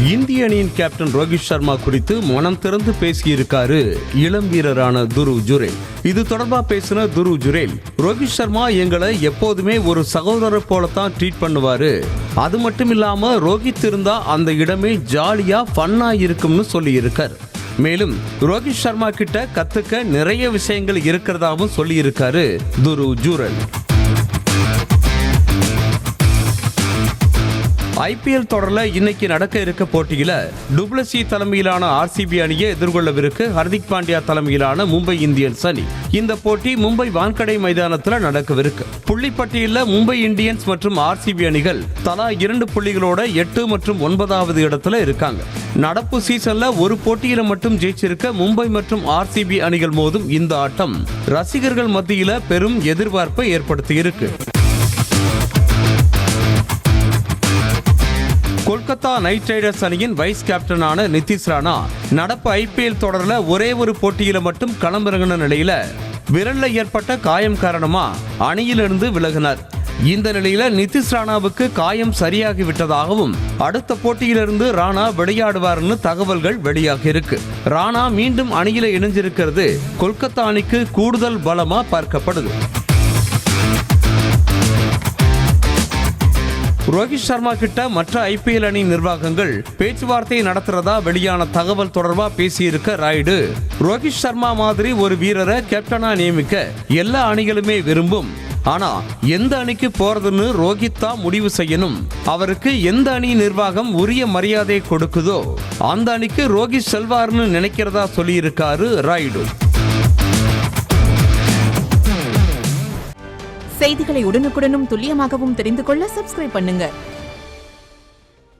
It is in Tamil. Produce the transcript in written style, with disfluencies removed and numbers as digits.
இந்திய அணியின் கேப்டன் ரோஹித் சர்மா குறித்து மனம் திறந்து பேசியிருக்காரு இளம் வீரரான துருவ் ஜுரேல். இது தொடர்பா பேசின துருவ் ஜுரேல், ரோஹித் சர்மா எங்களை எப்போதுமே ஒரு சகோதரர் போலத்தான் ட்ரீட் பண்ணுவாரு. அது மட்டும் இல்லாம ரோஹித் இருந்தா அந்த இடமே ஜாலியா ஃபன்னா இருக்கும்னு சொல்லி இருக்கார். மேலும் ரோஹித் சர்மா கிட்ட கத்துக்க நிறைய விஷயங்கள் இருக்கிறதாவும் சொல்லி இருக்காரு துருவ் ஜுரேல். ஐபிஎல் தொடர்ல இன்னைக்கு நடக்க இருக்க போட்டியில டுப்ளசி தலைமையிலான ஆர்சிபி அணியை எதிர்கொள்ளவிருக்கு ஹர்திக் பாண்டியா தலைமையிலான மும்பை இந்தியன்ஸ் அணி. இந்த போட்டி மும்பை வான்கடை மைதானத்தில் நடக்கவிருக்கு. புள்ளிப்பட்டியல மும்பை இந்தியன்ஸ் மற்றும் ஆர்சிபி அணிகள் தலா 2 புள்ளிகளோட 8 மற்றும் 9வது இடத்துல இருக்காங்க. நடப்பு சீசன்ல ஒரு போட்டியில மட்டும் ஜெயிச்சிருக்க மும்பை மற்றும் ஆர்சிபி அணிகள் மோதும் இந்த ஆட்டம் ரசிகர்கள் மத்தியில பெரும் எதிர்பார்ப்பை ஏற்படுத்தி இருக்கு. கொல்கத்தா நைட் ரைடர்ஸ் அணியின் வைஸ் கேப்டனான நிதிஷ் ராணா நடப்பு ஐபிஎல் தொடர்ல ஒரே ஒரு போட்டியில மட்டும் களமிறங்கின நிலையில விரல்ல ஏற்பட்ட காயம் காரணமா அணியிலிருந்து விலகினார். இந்த நிலையில நிதிஷ் ராணாவுக்கு காயம் சரியாகி விட்டதாகவும் அடுத்த போட்டியிலிருந்து ராணா விளையாடுவார்னு தகவல்கள் வெளியாகி இருக்கு. ராணா மீண்டும் அணியில இணைஞ்சிருக்கிறது கொல்கத்தா அணிக்கு கூடுதல் பலமா பார்க்கப்படுது. ரோஹித் சர்மா கிட்ட மற்ற ஐபிஎல் அணி நிர்வாகங்கள் பேச்சுவார்த்தை நடத்துறதா வெளியான தகவல் தொடர்பா பேசியிருக்க ராய்டு, ரோஹித் சர்மா மாதிரி ஒரு வீரரை கேப்டனா நியமிக்க எல்லா அணிகளுமே விரும்பும். ஆனா எந்த அணிக்கு போறதுன்னு ரோஹித் தான் முடிவு செய்யணும். அவருக்கு எந்த அணி நிர்வாகம் உரிய மரியாதை கொடுக்குதோ அந்த அணிக்கு ரோஹித் செல்வார்னு நினைக்கிறதா சொல்லியிருக்காரு ராய்டு. செய்திகளை உடனுக்குடனும் துல்லியமாகவும் தெரிந்து கொள்ள சப்ஸ்கிரைப் பண்ணுங்க.